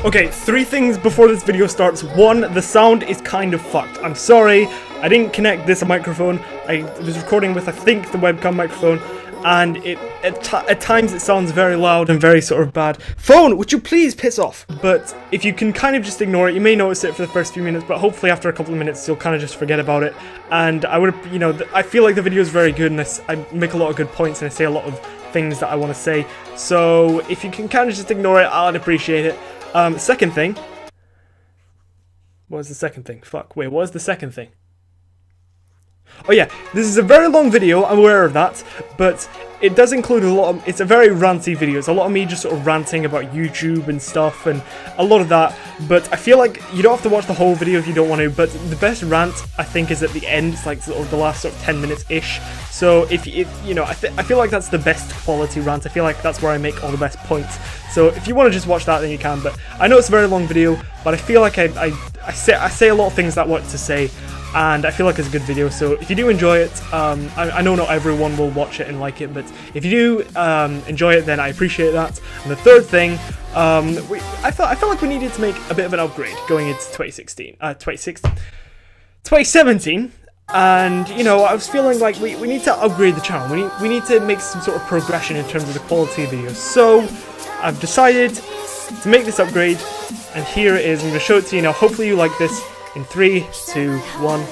Okay, 3 things before this video starts. 1, the sound is kind of fucked. I'm sorry, I didn't connect this microphone. I was recording with, I think, the webcam microphone, and at times it sounds very loud and very sort of bad. Phone, would you please piss off? But if you can kind of just ignore it, you may notice it for the first few minutes, but hopefully after a couple of minutes you'll kind of just forget about it. And I would, you know, I feel like the video is very good, and I make a lot of good points, and I say a lot of things that I want to say. So if you can kind of just ignore it, I'd appreciate it. Second thing. What was the second thing? Fuck, wait, what was the second thing? Oh yeah, this is a very long video, I'm aware of that, but it does include a lot of, it's a very ranty video. It's a lot of me just sort of ranting about YouTube and stuff, and a lot of that, but I feel like you don't have to watch the whole video if you don't want to, but the best rant, I think, is at the end. It's like sort of the last sort of 10 minutes-ish, so if you know, I feel like that's the best quality rant. I feel like that's where I make all the best points, so if you want to just watch that, then you can, but I know it's a very long video, but I feel like I say a lot of things that I want to say, and I feel like it's a good video. So if you do enjoy it, I know not everyone will watch it and like it, but if you do enjoy it, then I appreciate that. And the third thing, I felt like we needed to make a bit of an upgrade going into 2017, and you know, I was feeling like we need to upgrade the channel. We need to make some sort of progression in terms of the quality of videos. So I've decided to make this upgrade, and here it is. I'm going to show it to you now. Hopefully you like this. In 3, 2, 1.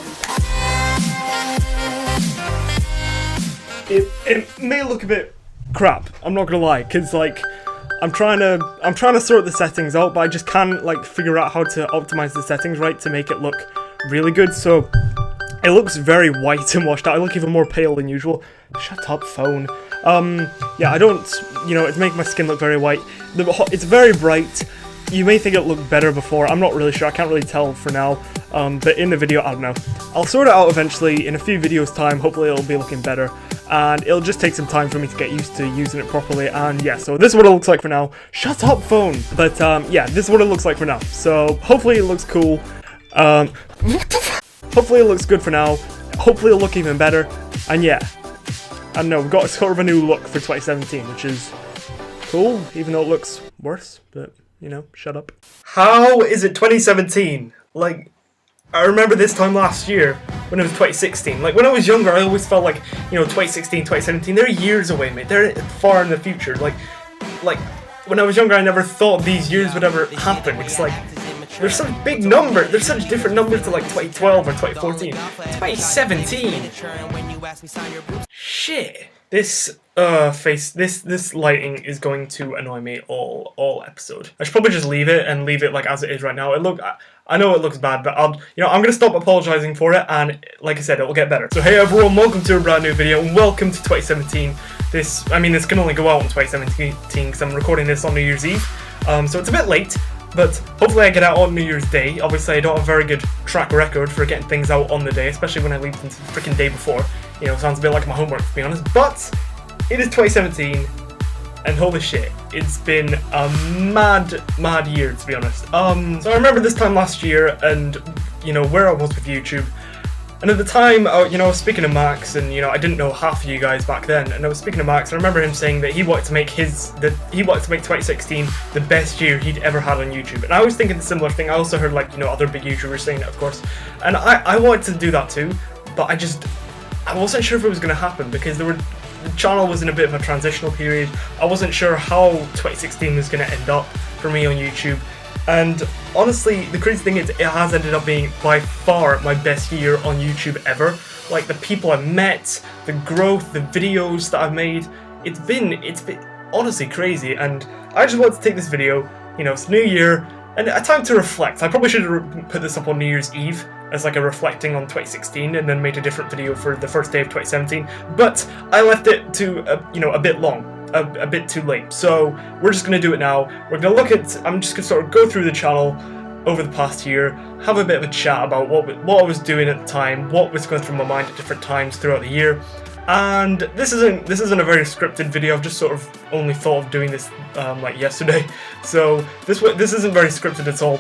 It may look a bit crap, I'm not gonna lie, because like I'm trying to sort the settings out, but I just can't like figure out how to optimize the settings right to make it look really good. So it looks very white and washed out. I look even more pale than usual. Shut up, phone. Yeah, I don't, you know, it's making my skin look very white. It's very bright. You may think it looked better before, I'm not really sure, I can't really tell for now, but in the video, I don't know. I'll sort it out eventually, in a few videos time, hopefully it'll be looking better, and it'll just take some time for me to get used to using it properly, and yeah, so this is what it looks like for now. Shut up, phone! But yeah, this is what it looks like for now, so hopefully it looks cool, what the fuck? Hopefully it looks good for now, hopefully it'll look even better, and yeah, I don't know, we've got sort of a new look for 2017, which is cool, even though it looks worse, but you know, shut up. How is it 2017? Like, I remember this time last year when it was 2016. Like, when I was younger, I always felt like, you know, 2016, 2017, they're years away, mate. They're far in the future. Like, when I was younger, I never thought these years would ever happen. It's like, there's such big numbers. There's such different numbers to like 2012 or 2014. 2017. Shit. This this lighting is going to annoy me all episode. I should probably just leave it like as it is right now. I know it looks bad, but I'm gonna stop apologizing for it, and like I said, it will get better. So hey everyone, welcome to a brand new video, and welcome to 2017. This can only go out in 2017 because I'm recording this on New Year's Eve, so it's a bit late. But hopefully I get out on New Year's Day. Obviously I don't have a very good track record for getting things out on the day, especially when I leave them the freaking day before. You know, sounds a bit like my homework, to be honest. But it is 2017, and holy shit, it's been a mad year, to be honest. So I remember this time last year, and you know where I was with YouTube. And at the time, you know, I was speaking to Max, and you know, I didn't know half of you guys back then. And I was speaking to Max, and I remember him saying that he wanted to make 2016 the best year he'd ever had on YouTube. And I was thinking a similar thing. I also heard like, you know, other big YouTubers saying it, of course. And I wanted to do that too, but I wasn't sure if it was going to happen because the channel was in a bit of a transitional period. I wasn't sure how 2016 was going to end up for me on YouTube. And honestly, the crazy thing is it has ended up being by far my best year on YouTube ever. Like the people I've met, the growth, the videos that I've made, it's been honestly crazy. And I just wanted to take this video, you know, it's New Year, and a time to reflect. I probably should have put this up on New Year's Eve as like a reflecting on 2016 and then made a different video for the first day of 2017, but I left it to, you know, a bit long. A bit too late, so we're just going to do it now. We're going to look at, I'm just going to sort of go through the channel over the past year, have a bit of a chat about what I was doing at the time, what was going through my mind at different times throughout the year. And this isn't a very scripted video. I've just sort of only thought of doing this like yesterday, so this isn't very scripted at all,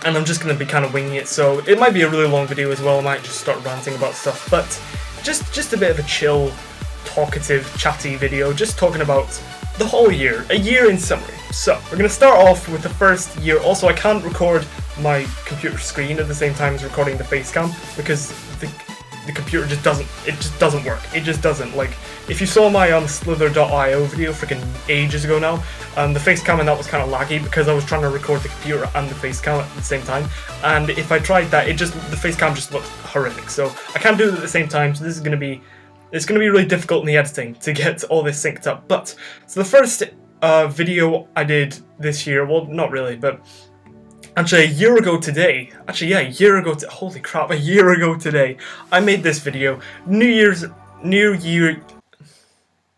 and I'm just going to be kind of winging it, so it might be a really long video as well. I might just start ranting about stuff, but just a bit of a chill, talkative, chatty video, just talking about the whole year, a year in summary. So, we're going to start off with the first year. Also, I can't record my computer screen at the same time as recording the face cam because the computer just doesn't work. It just doesn't. Like, if you saw my Slither.io video freaking ages ago now, the face cam and that was kind of laggy because I was trying to record the computer and the face cam at the same time. And if I tried that, the face cam just looked horrific. So I can't do it at the same time. So this is going to be, it's going to be really difficult in the editing to get all this synced up. But so the first video I did this year, well, not really, but actually a year ago today, holy crap, a year ago today, I made this video. New Year,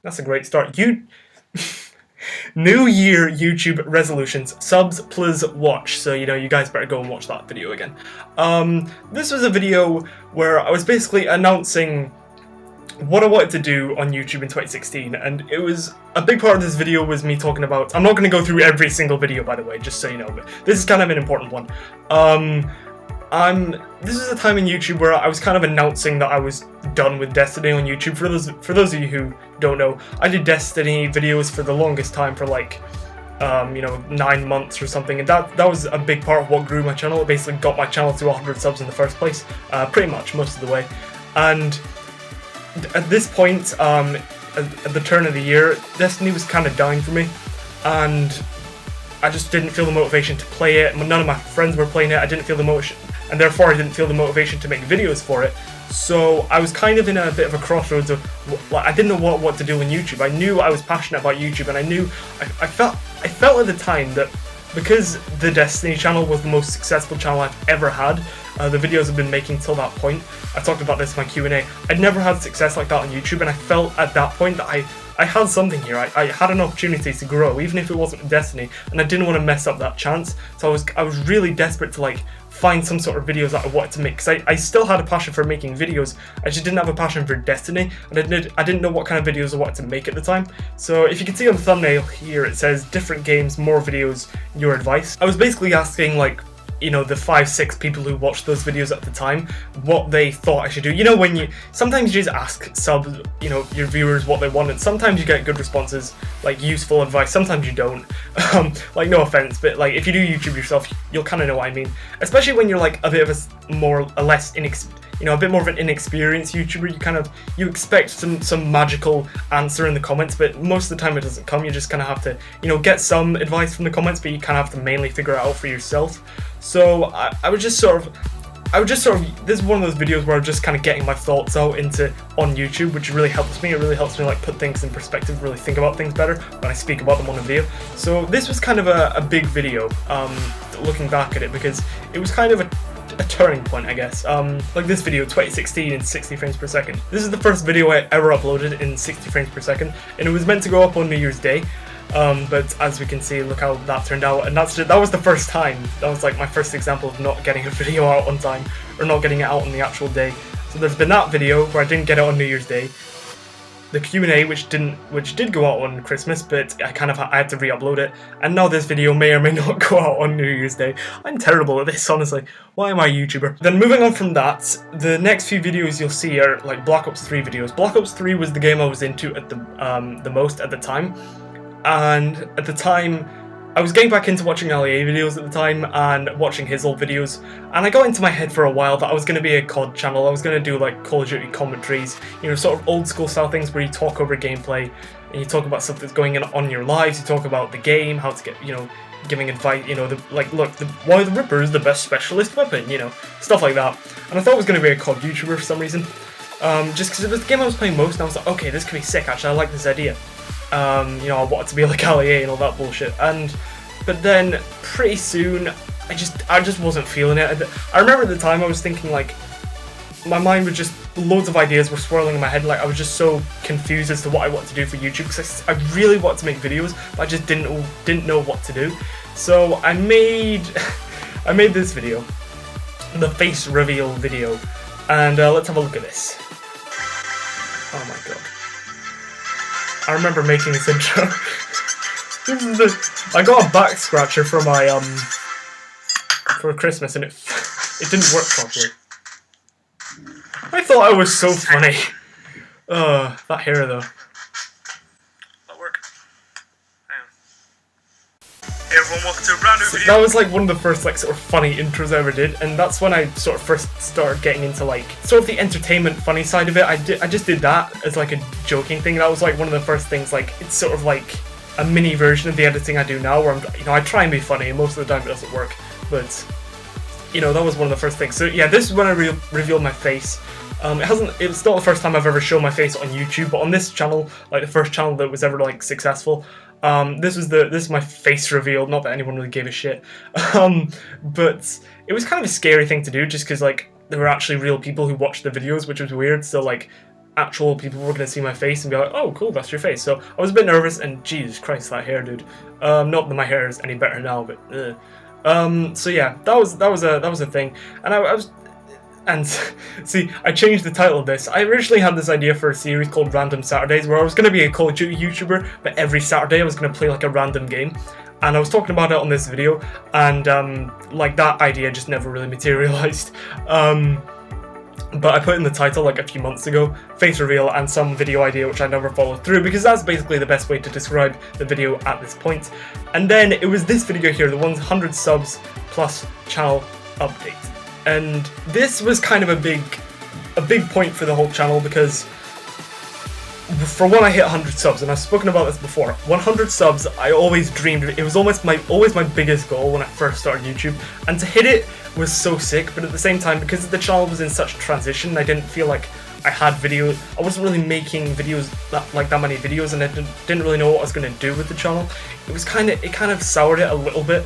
that's a great start. New Year YouTube resolutions, subs plus watch. So, you know, you guys better go and watch that video again. This was a video where I was basically announcing what I wanted to do on YouTube in 2016, and it was a big part of this video was me talking about, I'm not going to go through every single video, by the way, just so you know, but this is kind of an important one. This is a time in YouTube where I was kind of announcing that I was done with Destiny on YouTube. For those of you who don't know, I did Destiny videos for the longest time, for like, you know, 9 months or something, and that was a big part of what grew my channel. It basically got my channel to 100 subs in the first place, pretty much most of the way. And at this point, at the turn of the year, Destiny was kind of dying for me, and I just didn't feel the motivation to play it. None of my friends were playing it. I didn't feel the motivation, and therefore I didn't feel the motivation to make videos for it. So I was kind of in a bit of a crossroads of, like, I didn't know what to do on YouTube. I knew I was passionate about YouTube, and I felt at the time that because the Destiny channel was the most successful channel I've ever had, the videos I've been making till that point, I talked about this in my Q&A, I'd never had success like that on YouTube, and I felt at that point that I had something here. I had an opportunity to grow, even if it wasn't with Destiny, and I didn't want to mess up that chance. So I was really desperate to like find some sort of videos that I wanted to make, because I still had a passion for making videos. I just didn't have a passion for Destiny, and I didn't know what kind of videos I wanted to make at the time. So if you can see on the thumbnail here, it says different games, more videos, your advice. I was basically asking, like, you know, the 5-6 people who watched those videos at the time, what they thought I should do. You know, when sometimes you just ask you know, your viewers what they want, and sometimes you get good responses, like useful advice, sometimes you don't. Like, no offense, but like, if you do YouTube yourself, you'll kind of know what I mean. Especially when you're like a bit of a bit more of an inexperienced YouTuber, you expect some magical answer in the comments, but most of the time it doesn't come. You just kind of have to, you know, get some advice from the comments, but you kind of have to mainly figure it out for yourself. So I would just sort of, this is one of those videos where I'm just kind of getting my thoughts out on YouTube, which really helps me. It really helps me like put things in perspective, really think about things better when I speak about them on a video. So this was kind of a big video, looking back at it, because it was kind of a turning point, I guess. Like this video, 2016 in 60 frames per second. This is the first video I ever uploaded in 60 frames per second, and it was meant to go up on New Year's Day. But as we can see, look how that turned out, and that was the first time. That was like my first example of not getting a video out on time, or not getting it out on the actual day. So there's been that video where I didn't get it on New Year's Day. The Q&A, which did go out on Christmas, but I had to re-upload it, and now this video may or may not go out on New Year's Day. I'm terrible at this, honestly. Why am I a YouTuber? Then moving on from that, the next few videos you'll see are like Black Ops 3 videos. Black Ops 3 was the game I was into at the most at the time, and at the time I was getting back into watching LEA videos at the time and watching his old videos, and I got into my head for a while that I was going to be a COD channel. I was going to do like Call of Duty commentaries, you know, sort of old school style things where you talk over gameplay and you talk about stuff that's going on in your lives, you talk about the game, how to get, you know, giving advice, you know, why the Ripper is the best specialist weapon, you know, stuff like that. And I thought I was going to be a COD YouTuber for some reason, just because it was the game I was playing most, and I was like, okay, this could be sick, actually, I like this idea. You know, I wanted to be like LEA and all that bullshit, but then pretty soon I just wasn't feeling it. I remember at the time I was thinking, like, my mind was just, loads of ideas were swirling in my head, like I was just so confused as to what I wanted to do for YouTube, because I really wanted to make videos, but I just didn't know what to do. So I made this video, the face reveal video, and let's have a look at this. Oh my god. I remember making this intro. I got a back scratcher for my for Christmas, and it didn't work properly. I thought I was so funny. That hair though. That'll work. everyone, welcome to a brand new video. That was like one of the first like sort of funny intros I ever did, and that's when I sort of first started getting into like sort of the entertainment funny side of it. I just did that as like a joking thing. That was like one of the first things. Like it's sort of like a mini version of the editing I do now, where I try and be funny, and most of the time it doesn't work. But that was one of the first things. So yeah, this is when I revealed my face. It's not the first time I've ever shown my face on YouTube, but on this channel, like the first channel that was ever like successful, this is my face reveal. Not that anyone really gave a shit, but it was kind of a scary thing to do, just because like there were actually real people who watched the videos, which was weird. So like actual people were gonna see my face and be like, "Oh, cool, that's your face." So I was a bit nervous, and Jesus Christ, that hair, dude. Not that my hair is any better now, but. So yeah, that was a thing, and see, I changed the title of this. I originally had this idea for a series called Random Saturdays, where I was going to be a Call of Duty YouTuber, but every Saturday I was going to play like a random game. And I was talking about it on this video, and like that idea just never really materialized. But I put in the title like a few months ago, face reveal and some video idea, which I never followed through, because that's basically the best way to describe the video at this point. And then it was this video here, the 100 subs plus channel update. And this was kind of a big point for the whole channel, because for one, I hit 100 subs, and I've spoken about this before. 100 subs, I always dreamed of it. It was always my biggest goal when I first started YouTube, and to hit it was so sick. But at the same time, because the channel was in such transition, I didn't feel like I had videos. I wasn't really making videos that many videos, and I didn't really know what I was going to do with the channel. It kind of soured it a little bit,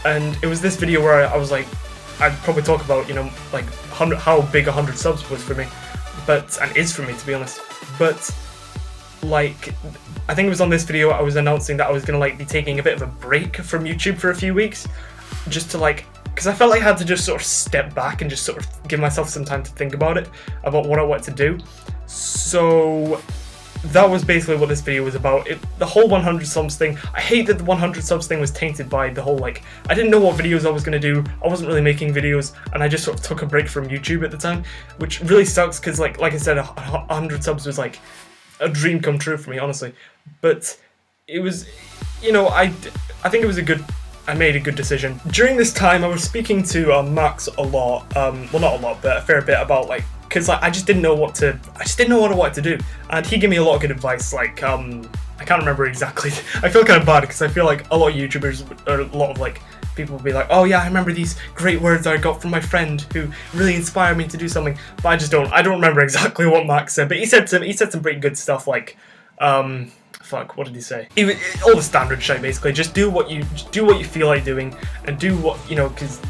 and it was this video where I was like, I'd probably talk about like how big 100 subs was for me, and is for me, to be honest. But like, I think it was on this video I was announcing that I was gonna like be taking a bit of a break from YouTube for a few weeks, just to like, because I felt like I had to just sort of step back and just sort of give myself some time to think about what I wanted to do. So that was basically what this video was about. The whole 100 subs thing, I hate that the 100 subs thing was tainted by the whole, like, I didn't know what videos I was going to do, I wasn't really making videos, and I just sort of took a break from YouTube at the time, which really sucks, because like I said, 100 subs was like a dream come true for me, honestly. But it was, I think it was I made a good decision. During this time, I was speaking to Max a lot, well, not a lot, but a fair bit, about like, because like I just didn't know what I wanted to do, and he gave me a lot of good advice. Like I can't remember exactly. I feel kind of bad, because I feel like a lot of YouTubers, or a lot of like people will be like, "Oh yeah, I remember these great words I got from my friend who really inspired me to do something," but I don't remember exactly what Max said. But he said some pretty good stuff, like fuck, what did he say? All the standard shit, basically. Just do what you feel like doing, and do what because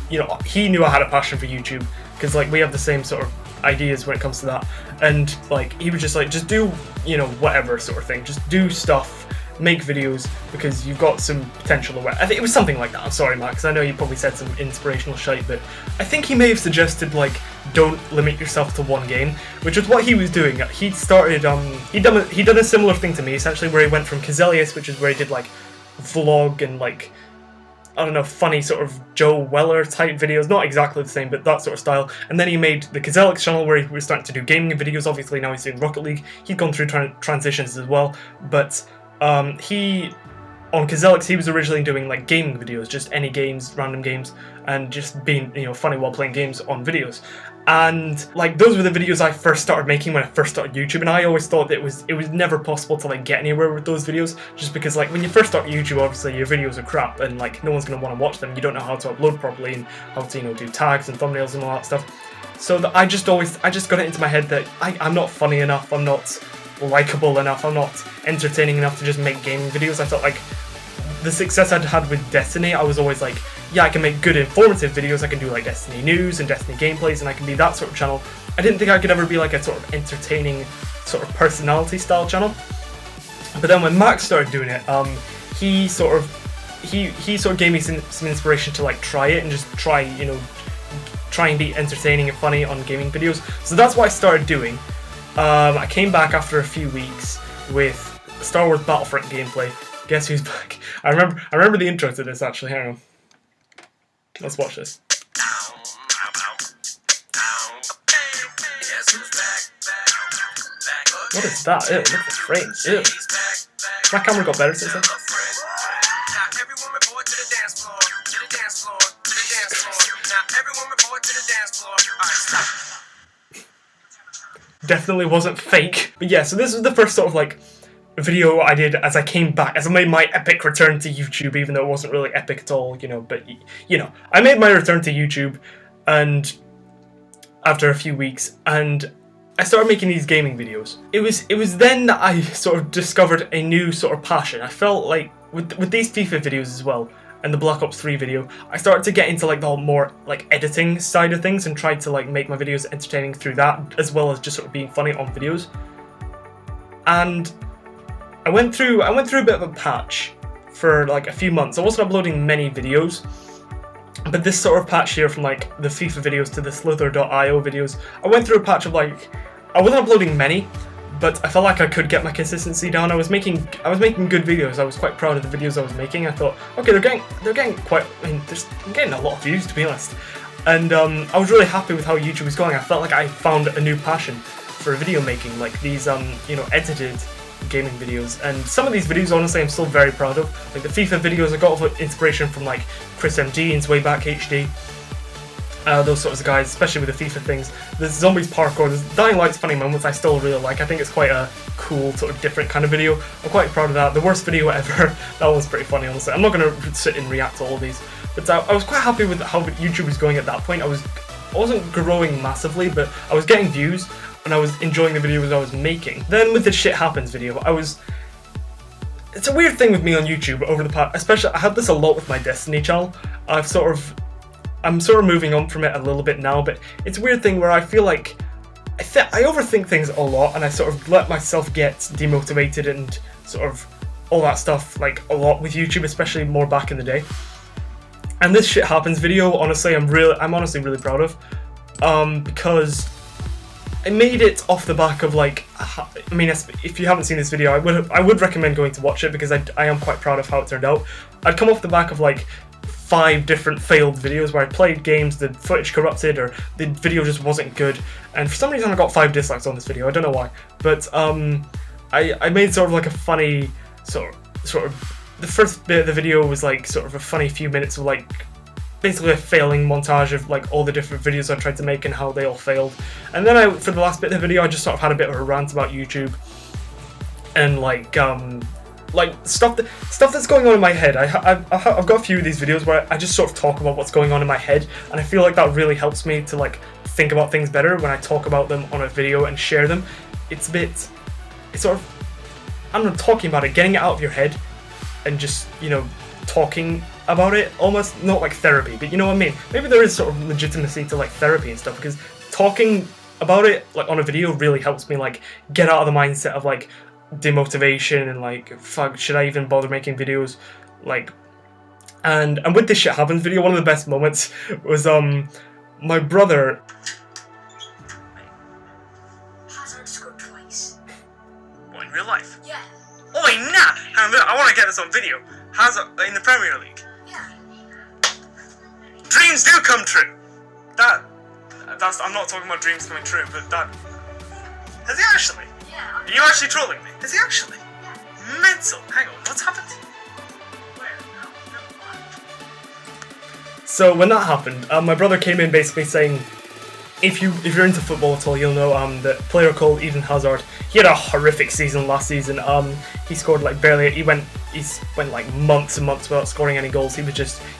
he knew I had a passion for YouTube, because like we have the same sort of ideas when it comes to that, and like he was just like, just do whatever sort of thing, just do stuff, make videos, because you've got some potential. I think it was something like that. I'm sorry, Max, I know you probably said some inspirational shit, but I think he may have suggested like, don't limit yourself to one game, which was what he was doing. He started he done a similar thing to me, essentially, where he went from Kazelius, which is where he did like vlog and like, I don't know, funny sort of Joe Weller type videos, not exactly the same, but that sort of style. And then he made the Kazelix channel, where he was starting to do gaming videos. Obviously now he's doing Rocket League. He's gone through transitions as well, but on Kazelix, he was originally doing like gaming videos, just any games, random games, and just being funny while playing games on videos. And like, those were the videos I first started making when I first started YouTube, and I always thought that it was never possible to like get anywhere with those videos, just because like when you first start YouTube, obviously your videos are crap, and like no one's gonna want to watch them. You don't know how to upload properly, and how to do tags and thumbnails and all that stuff. So I just got it into my head that I'm not funny enough, I'm not likable enough, I'm not entertaining enough to just make gaming videos. I felt like the success I'd had with Destiny, I was always like, yeah, I can make good informative videos, I can do like Destiny news and Destiny gameplays, and I can be that sort of channel. I didn't think I could ever be like a sort of entertaining sort of personality style channel. But then when Max started doing it, he sort of gave me some inspiration to like try it, and just try and be entertaining and funny on gaming videos. So that's what I started doing. I came back after a few weeks with Star Wars Battlefront gameplay. Guess who's back? I remember the intro to this, actually. Hang on. Let's watch this. What is that? Ew, look at this frame. Ew. My camera got better since then. dance floor, to the dance floor. Now everyone report to the dance floor. Alright, stop. Definitely wasn't fake. But yeah, so this was the first sort of like video I did as I came back, as I made my epic return to YouTube, even though it wasn't really epic at all, you know, but you know, I made my return to YouTube and after a few weeks, and I started making these gaming videos. It was then that I sort of discovered a new sort of passion. I felt like with these FIFA videos as well, and the Black Ops 3 video, I started to get into like the more like editing side of things and tried to like make my videos entertaining through that, as well as just sort of being funny on videos. And I went through a bit of a patch for like a few months. I wasn't uploading many videos, but this sort of patch here, from like the FIFA videos to the Slither.io videos, I went through a patch of like, I wasn't uploading many, but I felt like I could get my consistency down. I was making good videos. I was quite proud of the videos I was making. I thought, okay, they're getting quite, I mean, I'm getting a lot of views, to be honest. And I was really happy with how YouTube was going. I felt like I found a new passion for video making, like these you know, edited gaming videos. And some of these videos, honestly, I'm still very proud of. Like the FIFA videos, I got inspiration from like Chris MG and Way Back HD. Those sorts of guys, especially with the FIFA things. There's Zombies Parkour, there's Dying Light's funny moments I still really like. I think it's quite a cool, sort of different kind of video. I'm quite proud of that. The worst video ever, that one's pretty funny, honestly. I'm not going to sit and react to all of these. But I was quite happy with how YouTube was going at that point. I wasn't growing massively, but I was getting views, and I was enjoying the videos I was making. Then with the Shit Happens video, it's a weird thing with me on YouTube over the past, especially, I had this a lot with my Destiny channel. I'm sort of moving on from it a little bit now, but it's a weird thing where I feel like I overthink things a lot, and I sort of let myself get demotivated and sort of all that stuff like a lot with YouTube, especially more back in the day. And this Shit Happens video, honestly, I'm honestly really proud of, because I made it off the back of like, I mean, if you haven't seen this video, I would recommend going to watch it, because I am quite proud of how it turned out. I'd come off the back of like 5 different failed videos where I played games, the footage corrupted, or the video just wasn't good, and for some reason I got 5 dislikes on this video. I don't know why, but I made sort of like a funny sort of the first bit of the video was like sort of a funny few minutes of like basically a failing montage of like all the different videos I tried to make and how they all failed. And then for the last bit of the video, I just sort of had a bit of a rant about YouTube and like stuff that's going on in my head. I've got a few of these videos where I just sort of talk about what's going on in my head, and I feel like that really helps me to like think about things better when I talk about them on a video and share them. It's sort of, I don't know, talking about it, getting it out of your head, and just, you know, talking about it, almost not like therapy, but you know what I mean? Maybe there is sort of legitimacy to like therapy and stuff, because talking about it like on a video really helps me like get out of the mindset of like demotivation and like, fuck, should I even bother making videos? Like, and with this Shit Happens video, one of the best moments was my brother. Hazard scored twice. What, in real life? Yeah. Oh wait, nah! I want to get this on video. Hazard in the Premier League. Yeah. Dreams do come true. That's. I'm not talking about dreams coming true, but that. Has he actually? Yeah. Are you actually trolling me? Is he actually? Yeah. Mental. Hang on, what's happened? Where? No, never mind. So when that happened, my brother came in basically saying, if you're into football at all, you'll know that player called Eden Hazard. He had a horrific season last season. He scored like barely. He went like months and months without scoring any goals. He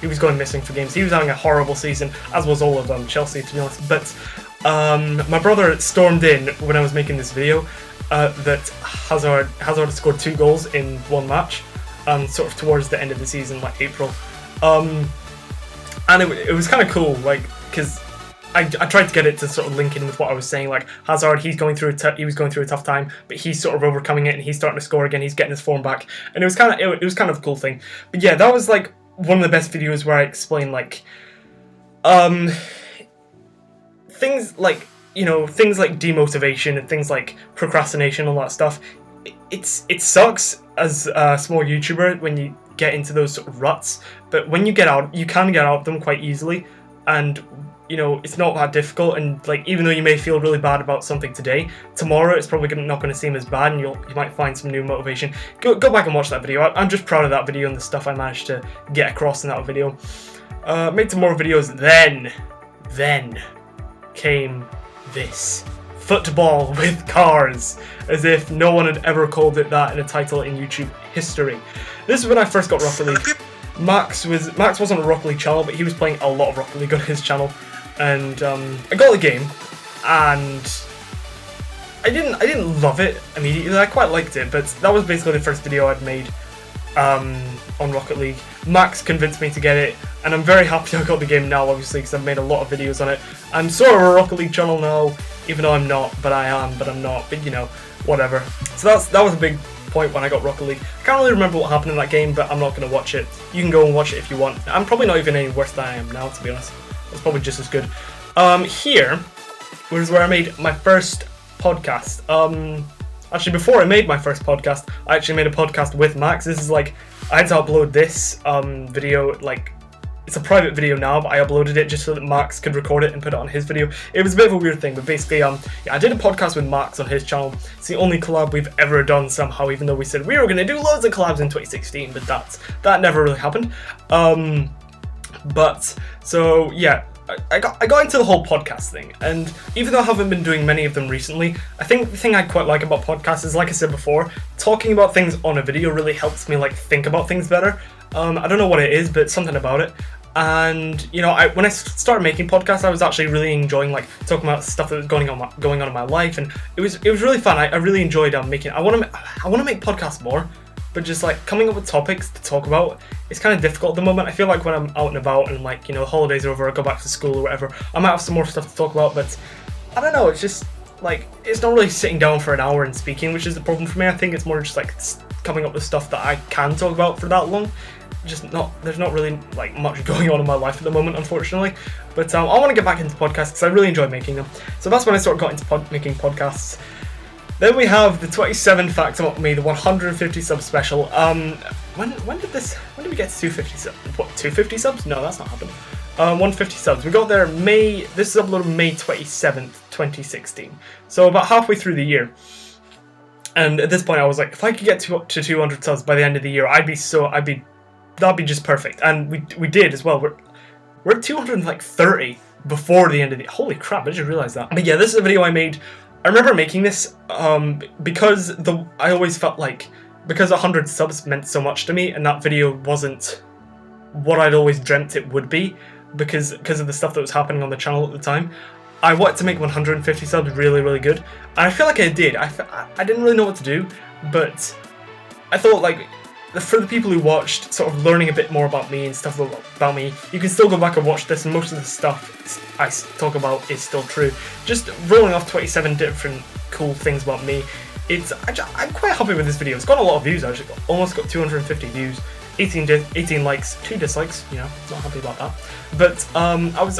was going missing for games. He was having a horrible season, as was all of Chelsea, to be honest. But my brother stormed in when I was making this video that Hazard had scored 2 goals in one match, sort of towards the end of the season, like April. And it was kind of cool, like, because I tried to get it to sort of link in with what I was saying, like Hazard, he was going through a tough time, but he's sort of overcoming it and he's starting to score again. He's getting his form back, and it was kind of a cool thing. But yeah, that was like one of the best videos where I explained like things like, you know, things like demotivation and things like procrastination, all that stuff. It sucks as a small YouTuber when you get into those sort of ruts, but when you can get out of them quite easily, and you know, it's not that difficult. And like, even though you may feel really bad about something today, tomorrow it's probably not going to seem as bad, and you might find some new motivation. Go back and watch that video. I'm just proud of that video and the stuff I managed to get across in that video. Made some more videos. Then came this. Football with cars, as if no one had ever called it that in a title in YouTube history. This is when I first got Rocket League. Max wasn't a Rocket League channel, but he was playing a lot of Rocket League on his channel, and I got the game, and I didn't love it immediately. I quite liked it, but that was basically the first video I'd made on Rocket League. Max convinced me to get it, and I'm very happy I got the game now, obviously, because I've made a lot of videos on it. I'm sort of a Rocket League channel now, even though I'm not, but I am, but I'm not, but you know, whatever. So that was a big point when I got Rocket League. I can't really remember what happened in that game, but I'm not going to watch it. You can go and watch it if you want. I'm probably not even any worse than I am now, to be honest. It's probably just as good. Here was where I made my first podcast. Actually, before I made my first podcast, I actually made a podcast with Max. This is like, I had to upload this video, like, it's a private video now, but I uploaded it just so that Max could record it and put it on his video. It was a bit of a weird thing, but basically, yeah, I did a podcast with Max on his channel. It's the only collab we've ever done somehow, even though we said we were going to do loads of collabs in 2016, but that never really happened. But, so, yeah. I got into the whole podcast thing, and even though I haven't been doing many of them recently, I think the thing I quite like about podcasts is, like I said before, talking about things on a video really helps me like think about things better. I don't know what it is, but something about it. And you know, when I started making podcasts, I was actually really enjoying like talking about stuff that was going on in my life, and it was really fun. I really enjoyed making. I want to make podcasts more. But just like coming up with topics to talk about, it's kind of difficult at the moment. I feel like when I'm out and about and like, you know, holidays are over, I go back to school or whatever, I might have some more stuff to talk about, but I don't know, it's just like, it's not really sitting down for an hour and speaking, which is the problem for me. I think it's more just like coming up with stuff that I can talk about for that long. There's not really like much going on in my life at the moment, unfortunately. But I want to get back into podcasts because I really enjoy making them. So that's when I sort of got into making podcasts. Then we have the 27 Facts About Me, the 150 sub special. When did we get to 250 subs? What, 250 subs? No, that's not happened. 150 subs. We got there this is uploaded May 27th, 2016. So about halfway through the year. And at this point I was like, if I could get to 200 subs by the end of the year, that'd be just perfect. And we did as well. We're at 230 before the end of the, holy crap, I just realized that. But yeah, this is a video I made. I remember making this because I always felt like, because 100 subs meant so much to me, and that video wasn't what I'd always dreamt it would be, because of the stuff that was happening on the channel at the time. I wanted to make 150 subs really, really good, and I feel like I did. I didn't really know what to do, but I thought like, for the people who watched, sort of learning a bit more about me and stuff about me, you can still go back and watch this, and most of the stuff I talk about is still true. Just rolling off 27 different cool things about me. I'm quite happy with this video. It's got a lot of views actually. Almost got 250 views, 18 likes, 2 dislikes. You know, not happy about that. But I was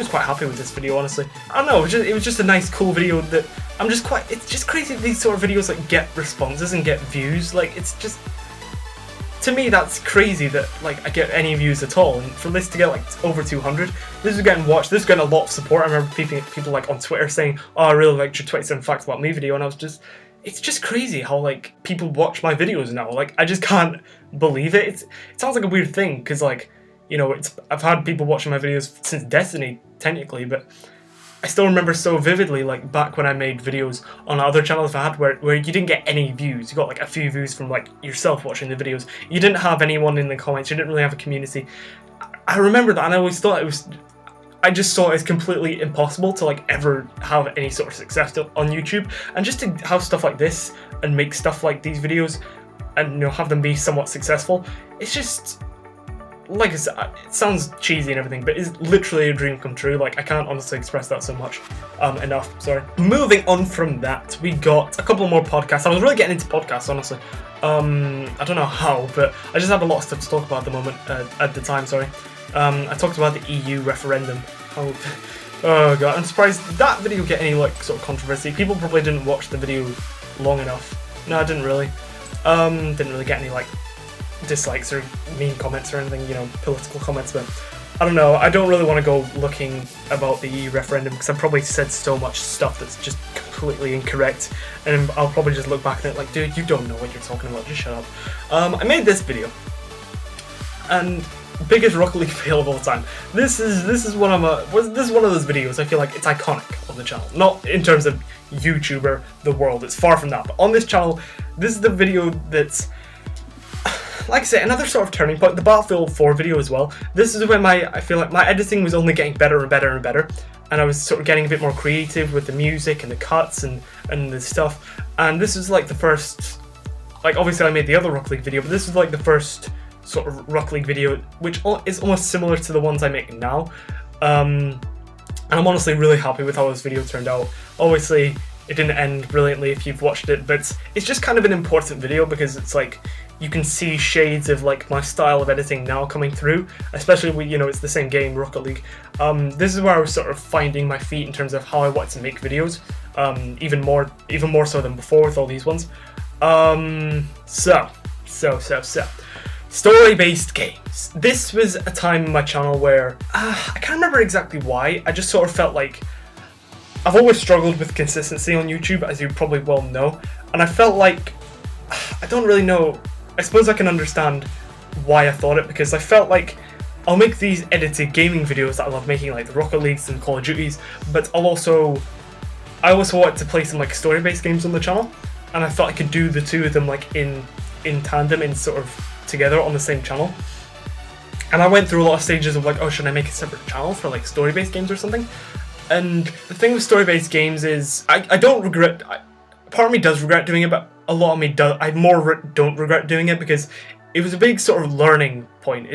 quite happy with this video, honestly. I don't know. It was just a nice, cool video that it's just crazy that these sort of videos like get responses and get views. Like it's just. To me, that's crazy that like I get any views at all, and for this to get like over 200, this is getting watched. This is getting a lot of support. I remember people like on Twitter saying, "Oh, I really liked your 27 Facts About Me video," and it's just crazy how like people watch my videos now. Like I just can't believe it. It sounds like a weird thing because like, you know, I've had people watching my videos since Destiny technically, but I still remember so vividly, like back when I made videos on other channels I had where you didn't get any views. You got like a few views from like yourself watching the videos. You didn't have anyone in the comments. You didn't really have a community. I remember that, and I always thought I just saw it as completely impossible to like ever have any sort of success on YouTube. And just to have stuff like this and make stuff like these videos and, you know, have them be somewhat successful, it's just, like I said, it sounds cheesy and everything, but it's literally a dream come true. Like, I can't honestly express that so much enough, sorry. Moving on from that, we got a couple more podcasts. I was really getting into podcasts, honestly. I don't know how, but I just have a lot of stuff to talk about at the moment, at the time, sorry. I talked about the EU referendum. Oh god, I'm surprised did that video get any like sort of controversy. People probably didn't watch the video long enough. No, I didn't really. Didn't really get any like dislikes or mean comments or anything, you know, political comments, but I don't know. I don't really want to go looking about the EU referendum because I've probably said so much stuff that's just completely incorrect, and I'll probably just look back at it like, dude, you don't know what you're talking about, just shut up. I made this video, and biggest Rocket League fail of all time. This is one of those videos I feel like it's iconic on the channel. Not in terms of YouTuber, the world, it's far from that. But on this channel, this is the video that's, like I say, another sort of turning point. The Battlefield 4 video as well. This is when I feel like my editing was only getting better and better and better. And I was sort of getting a bit more creative with the music and the cuts and the stuff. And this was like the first, like obviously I made the other Rocket League video, but this was like the first sort of Rocket League video, which is almost similar to the ones I make now. And I'm honestly really happy with how this video turned out. Obviously, it didn't end brilliantly if you've watched it, but it's just kind of an important video because it's like, you can see shades of like my style of editing now coming through, especially when, you know, it's the same game, Rocket League. This is where I was sort of finding my feet in terms of how I wanted to make videos, even more so than before with all these ones. So. Story-based games. This was a time in my channel where, I can't remember exactly why, I just sort of felt like, I've always struggled with consistency on YouTube, as you probably well know, and I felt like, I don't really know, I suppose I can understand why I thought it, because I felt like, I'll make these edited gaming videos that I love making, like the Rocket Leagues and Call of Duties, but I also wanted to play some like story-based games on the channel, and I thought I could do the two of them like in tandem, in sort of together on the same channel. And I went through a lot of stages of like, oh, should I make a separate channel for like story-based games or something? And the thing with story-based games is, I don't regret, part of me does regret doing it, but a lot of me don't regret doing it because it was a big sort of learning point.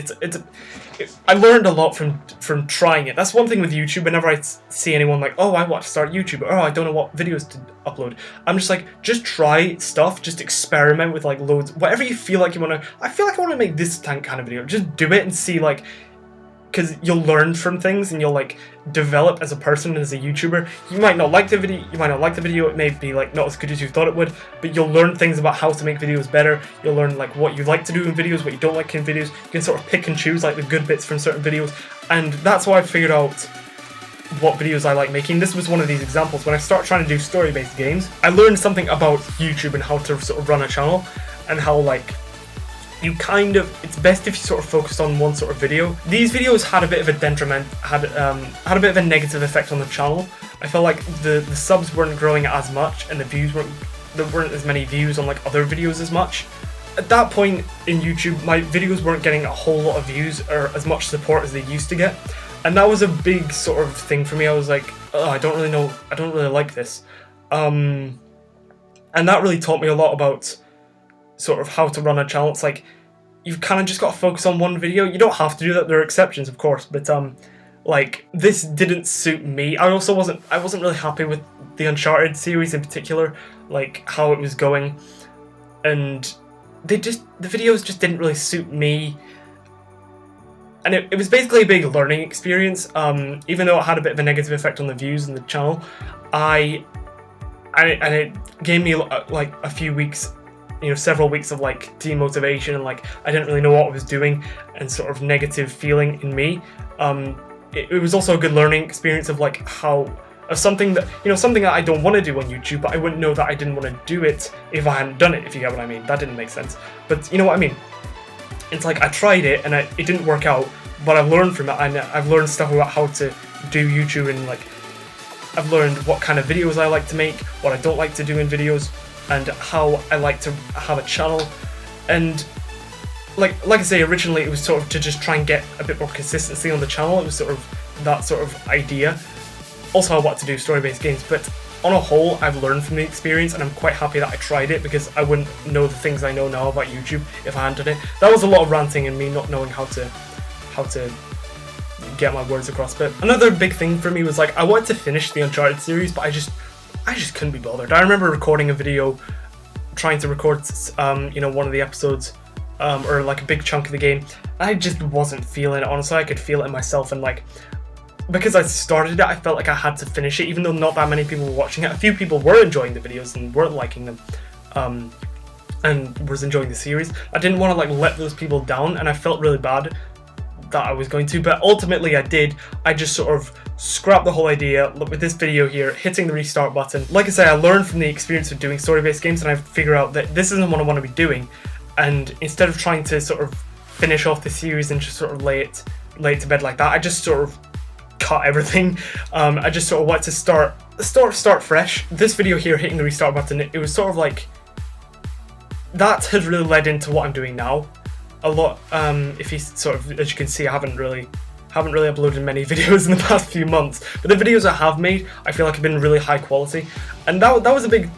I learned a lot from trying it. That's one thing with YouTube. Whenever I see anyone like, oh, I want to start YouTube, or oh, I don't know what videos to upload, I'm just like, just try stuff, just experiment with like loads, whatever you feel like you want to. I feel like I want to make this kind of video. Just do it and see, like, because you'll learn from things and you'll like develop as a person and as a YouTuber. You might not like the video, it may be like not as good as you thought it would, but you'll learn things about how to make videos better. You'll learn like what you like to do in videos, what you don't like in videos. You can sort of pick and choose like the good bits from certain videos, and that's why I figured out what videos I like making. This was one of these examples. When I start trying to do story-based games, I learned something about YouTube and how to sort of run a channel, and how like it's best if you sort of focus on one sort of video. These videos had a bit of a detriment, had a bit of a negative effect on the channel. I felt like the subs weren't growing as much, and there weren't as many views on like other videos as much. At that point in YouTube, my videos weren't getting a whole lot of views or as much support as they used to get. And that was a big sort of thing for me. I was like, oh, I don't really like this. And that really taught me a lot about sort of how to run a channel. It's like, you've kind of just got to focus on one video. You don't have to do that, there are exceptions of course, but like, this didn't suit me. I wasn't really happy with the Uncharted series in particular, like how it was going, and the videos just didn't really suit me. And it was basically a big learning experience, even though it had a bit of a negative effect on the views and the channel. And it gave me like a few weeks, you know, several weeks of like demotivation, and like I didn't really know what I was doing, and sort of negative feeling in me. It was also a good learning experience of like something that I don't want to do on YouTube, but I wouldn't know that I didn't want to do it if I hadn't done it, if you get what I mean. That didn't make sense, but you know what I mean. It's like I tried it and it didn't work out, but I've learned from it, and I've learned stuff about how to do YouTube, and like I've learned what kind of videos I like to make, what I don't like to do in videos, and how I like to have a channel. And like I say, originally it was sort of to just try and get a bit more consistency on the channel. It was sort of that sort of idea. Also, I want to do story-based games, but on a whole, I've learned from the experience, and I'm quite happy that I tried it, because I wouldn't know the things I know now about YouTube if I hadn't done it. That was a lot of ranting and me not knowing how to get my words across. But another big thing for me was like, I wanted to finish the Uncharted series, but I just couldn't be bothered. I remember recording a video, trying to record one of the episodes, or like a big chunk of the game. I just wasn't feeling it, honestly. I could feel it in myself, and like, because I started it, I felt like I had to finish it, even though not that many people were watching it. A few people were enjoying the videos and weren't liking them, and was enjoying the series. I didn't want to like let those people down, and I felt really bad that I was going to, but ultimately I did. I just sort of scrapped the whole idea. Look, with this video here, hitting the restart button. Like I say, I learned from the experience of doing story-based games, and I figured out that this isn't what I want to be doing. And instead of trying to sort of finish off the series and just sort of lay it to bed like that. I just sort of cut everything. I just sort of want to start fresh. This video here, hitting the restart button, it was sort of like that has really led into what I'm doing now a lot. If you sort of, as you can see, I haven't really uploaded many videos in the past few months, but the videos I have made, I feel like have been really high quality, and that was a big.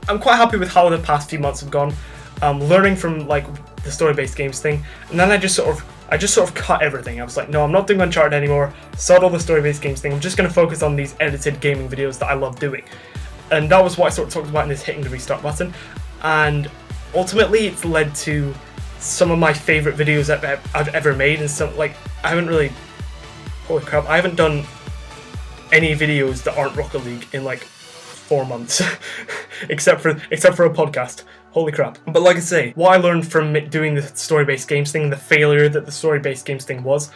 I'm quite happy with how the past few months have gone. Learning from like the story-based games thing, and then I just sort of cut everything. I was like, no, I'm not doing Uncharted anymore. Sod all the story-based games thing. I'm just going to focus on these edited gaming videos that I love doing, and that was what I sort of talked about in this hitting the restart button, and ultimately it's led to some of my favorite videos I've ever made, and some like I haven't done any videos that aren't Rocket League in like 4 months, except for a podcast. Holy crap. But like I say, what I learned from doing the story-based games thing, the failure that the story-based games thing was,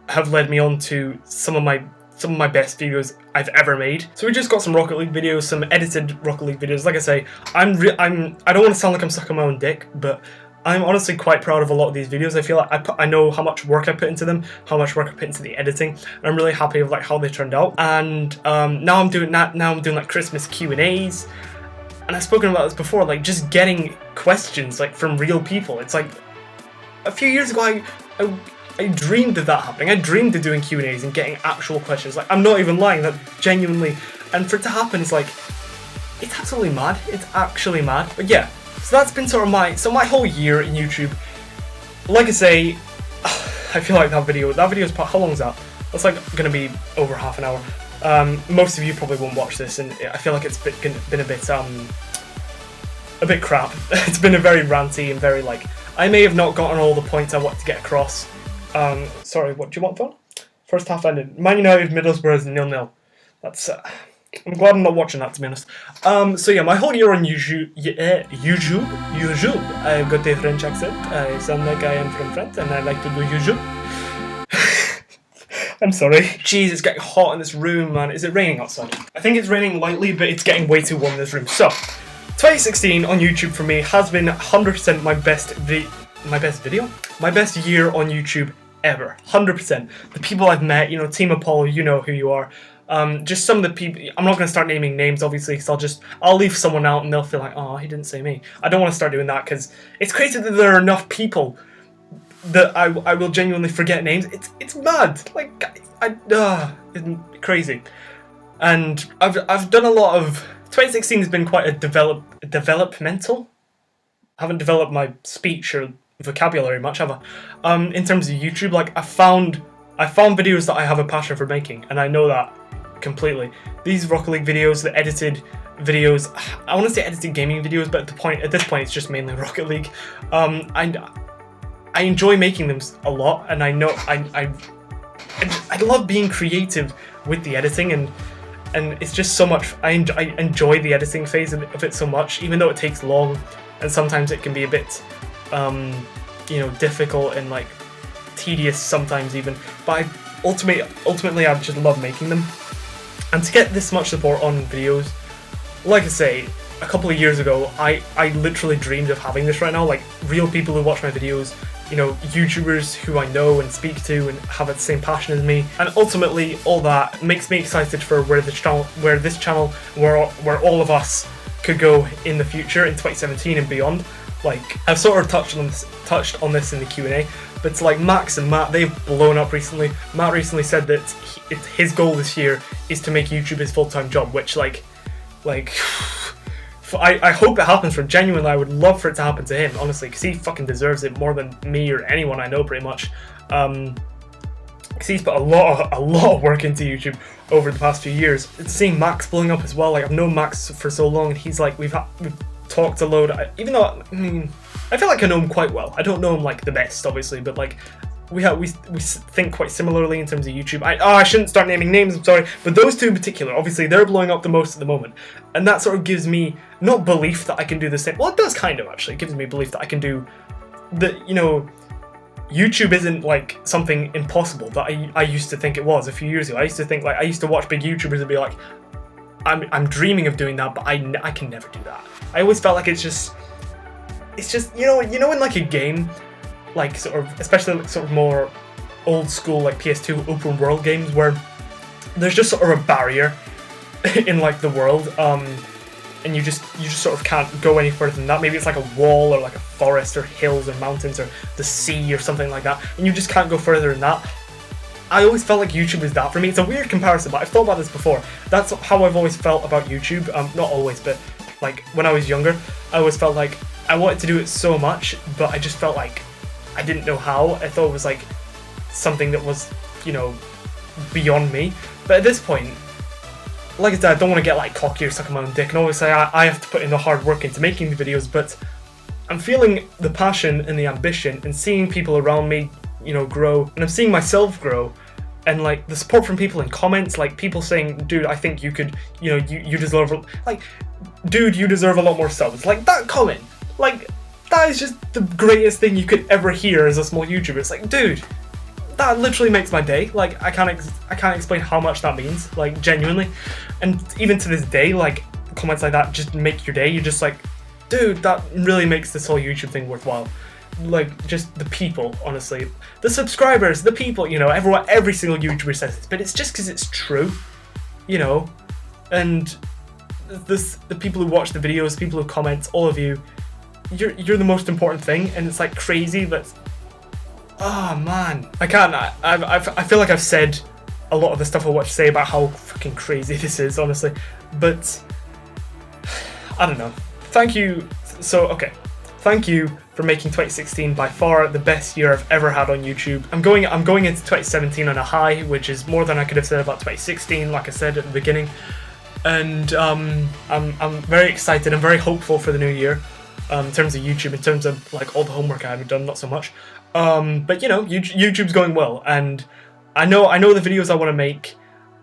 have led me on to some of my best videos I've ever made. So we just got some Rocket League videos, some edited Rocket League videos. Like I say, I don't want to sound like I'm sucking my own dick, but I'm honestly quite proud of a lot of these videos. I feel like I know how much work I put into them, how much work I put into the editing, and I'm really happy with like how they turned out. And now I'm doing like Christmas Q&As, and I've spoken about this before, like just getting questions like from real people. It's like a few years ago I dreamed of that happening. I dreamed of doing Q&As and getting actual questions. Like, I'm not even lying, that genuinely, and for it to happen, it's like, it's absolutely mad. It's actually mad. But yeah, so that's been sort of my whole year in YouTube. Like I say, I feel like that video's how long's that? That's like gonna be over half an hour. Most of you probably won't watch this, and I feel like it's been a bit crap. It's been a very ranty and very like, I may have not gotten all the points I want to get across. Sorry, what do you want, phone? First half ended. Man United, Middlesbrough is 0-0. That's, I'm glad I'm not watching that, to be honest. So yeah, my whole year on YouTube, I've got a French accent. I sound like I am from France, and I like to do YouTube. I'm sorry. Jeez, it's getting hot in this room, man. Is it raining outside? I think it's raining lightly, but it's getting way too warm in this room. So, 2016 on YouTube for me has been 100% my best year on YouTube ever. 100%. The people I've met, you know, Team Apollo, you know who you are. Just some of the people. I'm not going to start naming names, obviously, because I'll leave someone out and they'll feel like, oh, he didn't say me. I don't want to start doing that, because it's crazy that there are enough people that I will genuinely forget names. It's mad. Like, it's crazy. And I've done a lot of. 2016 has been quite a developmental. I haven't developed my speech or vocabulary much, have I? In terms of YouTube, like I found videos that I have a passion for making, and I know that completely. These Rocket League videos, the edited videos, I want to say edited gaming videos, but at this point, it's just mainly Rocket League. I enjoy making them a lot, and I know I love being creative with the editing, and it's just so much. I enjoy the editing phase of it so much, even though it takes long, and sometimes it can be a bit, difficult and like tedious sometimes even. But ultimately, I just love making them, and to get this much support on videos, like I say, a couple of years ago, I literally dreamed of having this right now. Like real people who watch my videos, you know, YouTubers who I know and speak to and have the same passion as me, and ultimately all that makes me excited for where this channel, where all of us could go in the future in 2017 and beyond. Like I've sort of touched on this in the Q&A, but it's like Max and Matt, they've blown up recently. Matt recently said that his goal this year is to make YouTube his full-time job, which like. I hope it happens for him. Genuinely, I would love for it to happen to him, honestly, because he fucking deserves it more than me or anyone I know, pretty much. Because he's put a lot of work into YouTube over the past few years. Seeing Max blowing up as well, like I've known Max for so long, and he's like, we've talked a load. Even though I feel like I know him quite well. I don't know him like the best, obviously, but like we think quite similarly in terms of YouTube. I shouldn't start naming names, I'm sorry, but those two in particular, obviously, they're blowing up the most at the moment, and that sort of gives me not belief that I can do the same. Well, it does kind of actually. It gives me belief that I can do that. You know, YouTube isn't like something impossible that I used to think it was a few years ago. I used to think like I used to watch big YouTubers and be like, I'm dreaming of doing that, but I can never do that. I always felt like it's just you know in like a game. like sort of, especially like sort of more old school like PS2 open world games where there's just sort of a barrier in like the world, and you just sort of can't go any further than that. Maybe it's like a wall or like a forest or hills or mountains or the sea or something like that, and you just can't go further than that. I always felt like YouTube was that for me. It's a weird comparison, but I've thought about this before. That's how I've always felt about YouTube. Not always, but like when I was younger, I always felt like I wanted to do it so much, but I just felt like I didn't know how. I thought it was like something that was, you know, beyond me. But at this point, like I said, I don't want to get like cocky or suck my own dick, and always say I have to put in the hard work into making the videos, but I'm feeling the passion and the ambition and seeing people around me, you know, grow, and I'm seeing myself grow, and like the support from people in comments, like people saying, dude, I think you could, you know, you deserve, like, dude, you deserve a lot more subs. Like that comment, like that is just the greatest thing you could ever hear as a small YouTuber. It's like, dude, that literally makes my day. Like I can't explain how much that means, like genuinely. And even to this day, like comments like that just make your day. You're just like, dude, that really makes this whole YouTube thing worthwhile. Like just the people, honestly, the subscribers, the people, you know, every single YouTuber says this, but it's just because it's true, you know. And the people who watch the videos, people who comment, all of you, you're the most important thing. And it's like crazy that, oh man, I can't. I feel like I've said a lot of the stuff I want to say about how fucking crazy this is, honestly. But I don't know. Thank you. So okay, thank you for making 2016 by far the best year I've ever had on YouTube. I'm going into 2017 on a high, which is more than I could have said about 2016, like I said at the beginning. And I'm very excited. I'm very hopeful for the new year, in terms of YouTube, in terms of like all the homework I haven't done, not so much. But you know, YouTube's going well, and I know the videos I want to make.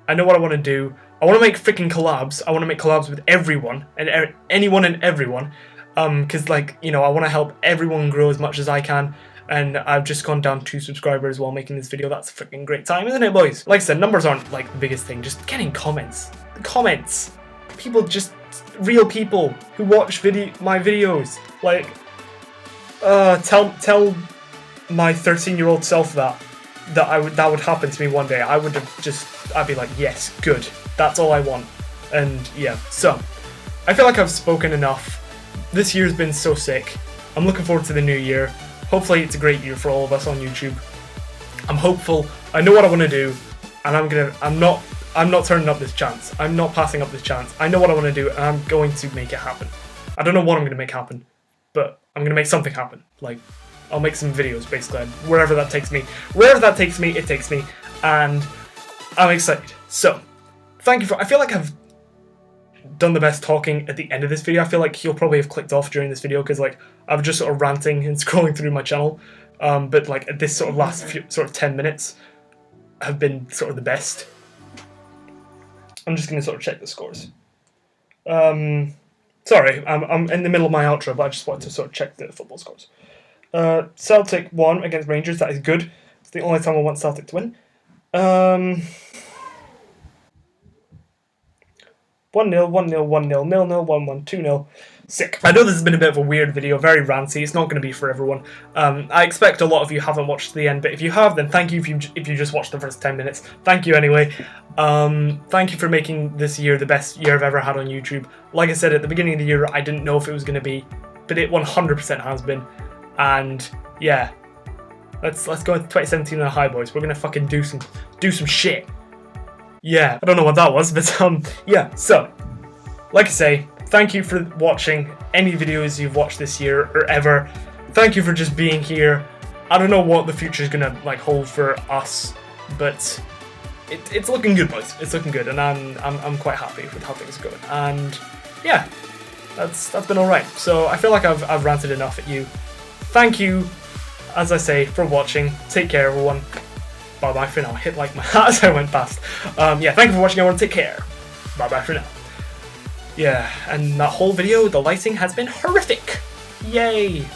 I know what I want to do. I want to make freaking collabs. I want to make collabs with everyone and anyone and everyone. Because like, you know, I want to help everyone grow as much as I can, and I've just gone down 2 subscribers while making this video. That's a freaking great time, isn't it, boys? Like I said, numbers aren't like the biggest thing, just getting comments. The comments. People, just real people who watch my videos. Like, tell my 13-year-old self that would happen to me one day. I'd be like, yes, good. That's all I want. And yeah, so I feel like I've spoken enough. This year's been so sick. I'm looking forward to the new year. Hopefully it's a great year for all of us on YouTube. I'm hopeful. I know what I want to do, and I'm not turning up this chance. I'm not passing up this chance. I know what I want to do, and I'm going to make it happen. I don't know what I'm going to make happen, but I'm going to make something happen. Like, I'll make some videos, basically, wherever that takes me. Wherever that takes me, it takes me, and I'm excited. So, thank you I feel like I've done the best talking at the end of this video. I feel like you'll probably have clicked off during this video because like I'm just sort of ranting and scrolling through my channel. But like this sort of last few, sort of 10 minutes have been sort of the best. I'm just gonna sort of check the scores. Sorry, I'm in the middle of my outro, but I just wanted to sort of check the football scores. Celtic won against Rangers. That is good. It's the only time I want Celtic to win. 1-0, 1-0, 1-0, 0-0, 1-1, 2-0. Sick. I know this has been a bit of a weird video, very ranty. It's not going to be for everyone. I expect a lot of you haven't watched to the end, but if you have, then thank you if you just watched the first 10 minutes. Thank you anyway. Thank you for making this year the best year I've ever had on YouTube. Like I said at the beginning of the year, I didn't know if it was going to be, but it 100% has been. And yeah, let's go into 2017 on a high, boys. We're gonna fucking do some shit. Yeah, I don't know what that was, but yeah. So, like I say, thank you for watching any videos you've watched this year or ever. Thank you for just being here. I don't know what the future is gonna like hold for us, but it's looking good, boys. It's looking good, and I'm quite happy with how things are going. And yeah, that's been all right. So I feel like I've ranted enough at you. Thank you, as I say, for watching. Take care, everyone. Bye bye for now. I hit like my hat as I went past. Yeah, thank you for watching, everyone. Take care. Bye bye for now. Yeah, and that whole video, the lighting has been horrific. Yay.